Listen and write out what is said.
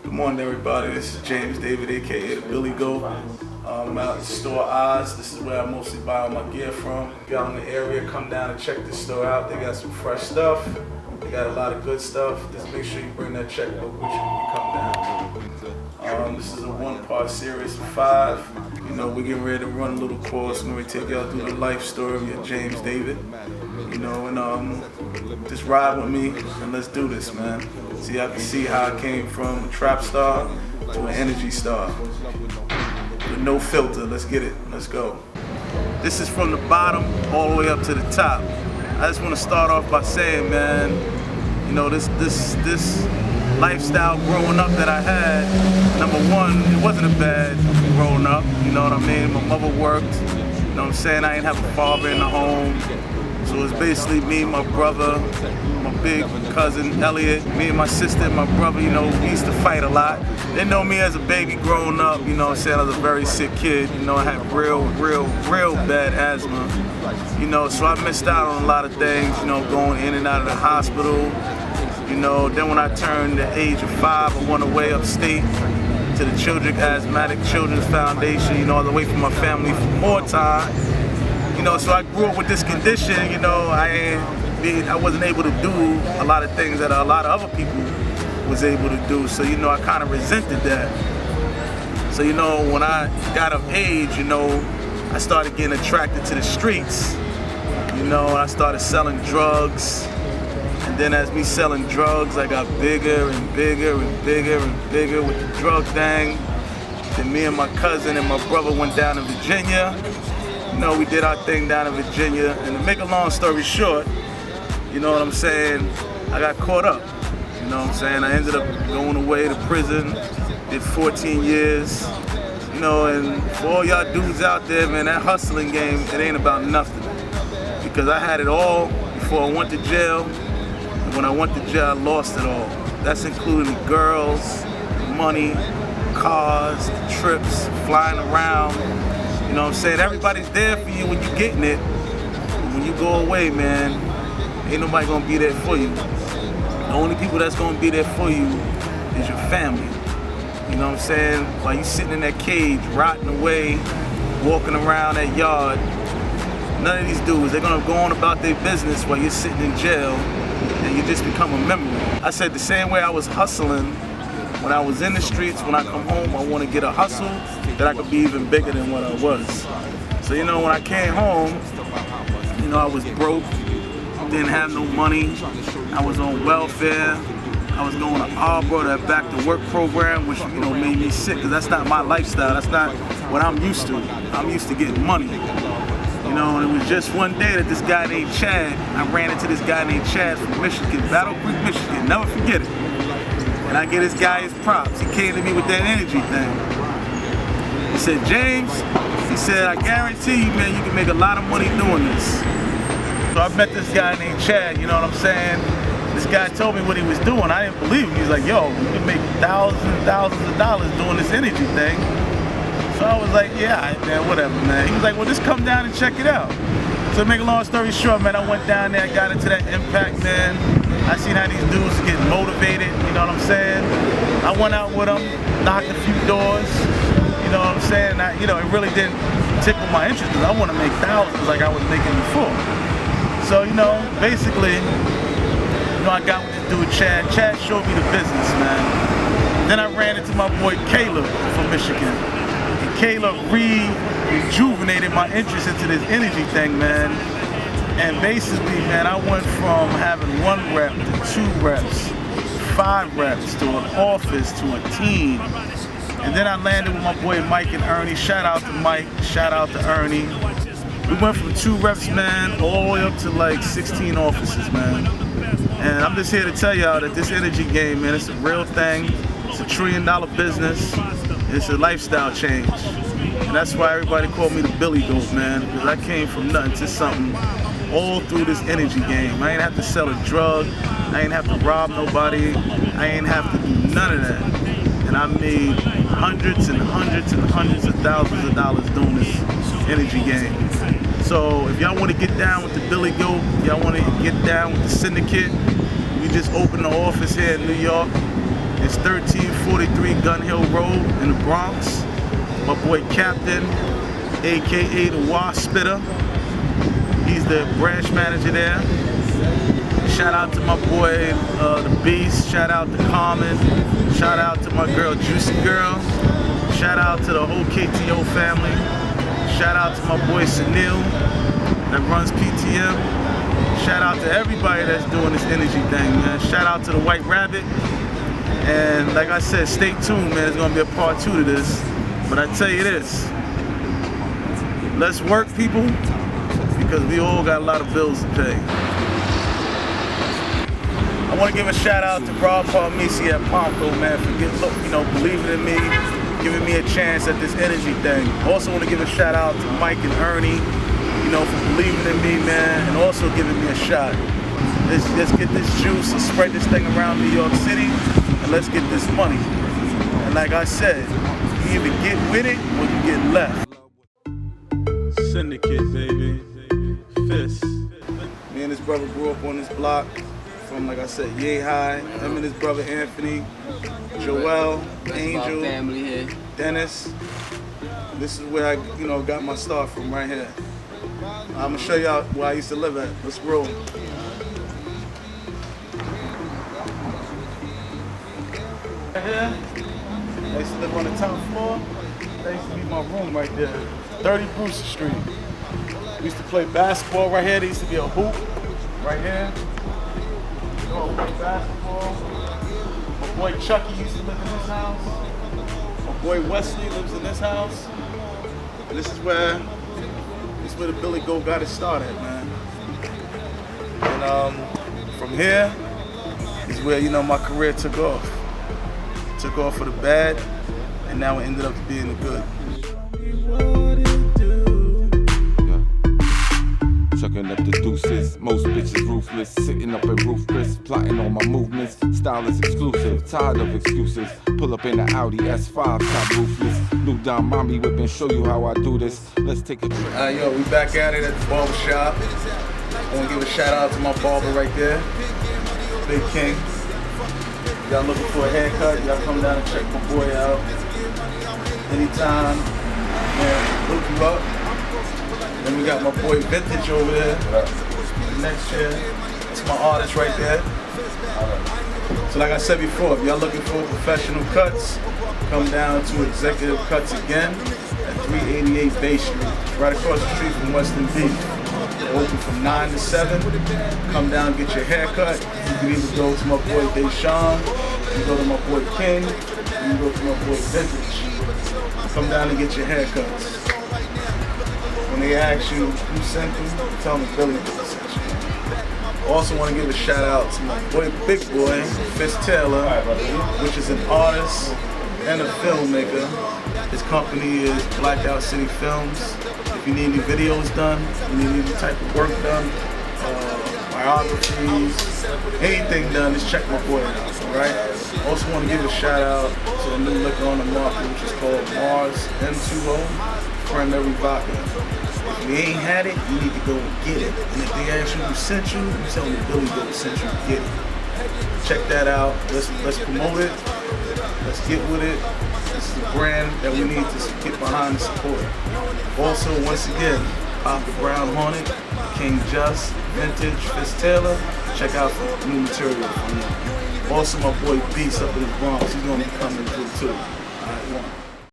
Good morning, everybody. This is James David, aka the Billy Goat. I'm out at store Oz. This is where I mostly buy all my gear from. If y'all in the area, come down and check this store out. They got some fresh stuff. They got a lot of good stuff. Just make sure you bring that checkbook with you when you come down. This is a one-part series of 5. You know, we're getting ready to run a little course. I'm going to take y'all through the life story of James David. You know, and just ride with me and let's do this, man. So y'all can see how I came from a trap star to an energy star. With no filter, let's get it, let's go. This is from the bottom all the way up to the top. I just want to start off by saying, man, you know, this lifestyle growing up that I had, number one, it wasn't a bad growing up, you know what I mean? My mother worked, you know what I'm saying? I didn't have a father in the home. So it was basically me, my brother, my big cousin Elliot, me and my sister and my brother, you know, we used to fight a lot. They know me as a baby growing up, you know what I'm saying? I was a very sick kid, you know, I had real bad asthma. You know, so I missed out on a lot of things, you know, going in and out of the hospital. You know, then when I turned the age of 5, I went away upstate to the Asthmatic Children's Foundation, you know, I was away from my family for more time. You know, so I grew up with this condition, you know, I wasn't able to do a lot of things that a lot of other people was able to do. So, you know, I kind of resented that. So, you know, when I got of age, you know, I started getting attracted to the streets, you know, and I started selling drugs. And then as me selling drugs, I got bigger and bigger and bigger and bigger with the drug thing. Then me and my cousin and my brother went down to Virginia. You know, we did our thing down in Virginia, and to make a long story short, you know what I'm saying, I got caught up, you know what I'm saying, I ended up going away to prison, did 14 years, you know, and for all y'all dudes out there, man, that hustling game, it ain't about nothing, because I had it all before I went to jail, and when I went to jail, I lost it all. That's including the girls, money, cars, trips, flying around. You know what I'm saying? Everybody's there for you when you're getting it. When you go away, man, ain't nobody gonna be there for you. The only people that's gonna be there for you is your family. You know what I'm saying? While you sitting in that cage, rotting away, walking around that yard, none of these dudes, they're gonna go on about their business while you're sitting in jail and you just become a memory. I said the same way I was hustling when I was in the streets, when I come home, I want to get a hustle that I could be even bigger than what I was. So, you know, when I came home, you know, I was broke, didn't have no money, I was on welfare, I was going to Arbor, that back to work program, which, you know, made me sick, because that's not my lifestyle, that's not what I'm used to. I'm used to getting money. You know, and it was just one day that this guy named Chad, I ran into this guy named Chad from Michigan, Battle Creek, Michigan, never forget it. And I give this guy his props. He came to me with that energy thing. He said, James, he said, I guarantee you, man, you can make a lot of money doing this. So I met this guy named Chad, you know what I'm saying? This guy told me what he was doing. I didn't believe him. He's like, yo, you can make thousands and thousands of dollars doing this energy thing. So I was like, yeah, all right, man, whatever, man. He was like, well, just come down and check it out. So to make a long story short, man, I went down there, I got into that impact, man. I seen how these dudes get motivated, you know what I'm saying? I went out with them, knocked a few doors, you know what I'm saying? You know, it really didn't tickle my interest because I want to make thousands like I was making before. So, you know, basically, you know, I got with this dude, Chad. Chad showed me the business, man. Then I ran into my boy Caleb from Michigan. And Caleb rejuvenated my interest into this energy thing, man. And basically, man, I went from having 1 rep to 2 reps, 5 reps to an office to a team. And then I landed with my boy Mike and Ernie. Shout out to Mike, shout out to Ernie. We went from 2 reps, man, all the way up to like 16 offices, man. And I'm just here to tell y'all that this energy game, man, it's a real thing. It's a $1 trillion business. It's a lifestyle change. And that's why everybody called me the Billy Goat, man, because I came from nothing to something all through this energy game. I ain't have to sell a drug, I ain't have to rob nobody, I ain't have to do none of that. And I made hundreds and hundreds and hundreds of thousands of dollars doing this energy game. So if y'all want to get down with the Billy Goat, y'all want to get down with the syndicate, we just opened an office here in New York. It's 1343 Gun Hill Road in the Bronx. My boy Captain, aka the Wasp Spitter. He's the branch manager there. Shout out to my boy, the Beast. Shout out to Carmen. Shout out to my girl, Juicy Girl. Shout out to the whole KTO family. Shout out to my boy, Sunil, that runs PTM. Shout out to everybody that's doing this energy thing, man. Shout out to the White Rabbit. And like I said, stay tuned, man. There's gonna be a part 2 to this. But I tell you this, let's work, people, because we all got a lot of bills to pay. I want to give a shout out to Rob Palmisi at Ponco, man, for believing in me, giving me a chance at this energy thing. Also want to give a shout out to Mike and Ernie, for believing in me, man, and also giving me a shot. Let's get this juice and spread this thing around New York City, and let's get this money. And like I said, you either get with it or you get left. Syndicate, baby. Fist. Me and his brother grew up on this block from, like I said, Yay High. Him and his brother Anthony, Joel, Angel, family here. Dennis. This is where I, got my start from, right here. I'm gonna show y'all where I used to live at. Let's roll. Right here, I used to live on the top floor. That used to be my room right there. 30 Brewster Street. We used to play basketball right here. There used to be a hoop right here. Play basketball. My boy Chucky used to live in this house. My boy Wesley lives in this house. And this is where the Billy Goat got it started, man. And from here is where my career took off. Took off for the bad, and now it ended up being the good. Chucking up the deuces, most bitches ruthless, sitting up at roof Chris, plotting on my movements. Style is exclusive, tired of excuses. Pull up in the Audi S5, top roofless. New Don Mommy whipping, show you how I do this. Let's take a trip. Yo, we back at it at the barber shop. I want to give a shout out to my barber right there, Big King. Y'all looking for a haircut? Y'all come down and check my boy out. Anytime, man, hook you up. Then we got my boy Vintage over there. Next year, it's my artist right there. So like I said before, if y'all looking for professional cuts, come down to Executive Cuts again at 388 Bay Street, right across the street from Western Beach. Open from 9 to 7. Come down and get your haircut. You can either go to my boy Deshaun, you can go to my boy King, you can go to my boy Vintage. Come down and get your haircuts. When they ask you who sent them, tell them Billy Goat sent you. Also want to give a shout out to my boy, Big Boy, Fist Taylor, which is an artist and a filmmaker. His company is Blackout City Films. If you need any videos done, you need any type of work done, biographies, anything done, just check my boy out, alright? Also want to give a shout out to the new liquor on the market, which is called Mars M2O Cranberry Vodka. If you ain't had it, you need to go and get it. And if they ask you who sent you, you tell them Billy Goat sent you to get it. Check that out. Let's promote it. Let's get with it. This is a brand that we need to get behind and support. Also, once again, Pop the Brown Hornet, King Just, Vintage, Fist Taylor. Check out for new material from them. Also, my boy Beast up in the Bronx. He's gonna be coming through too. Alright, one.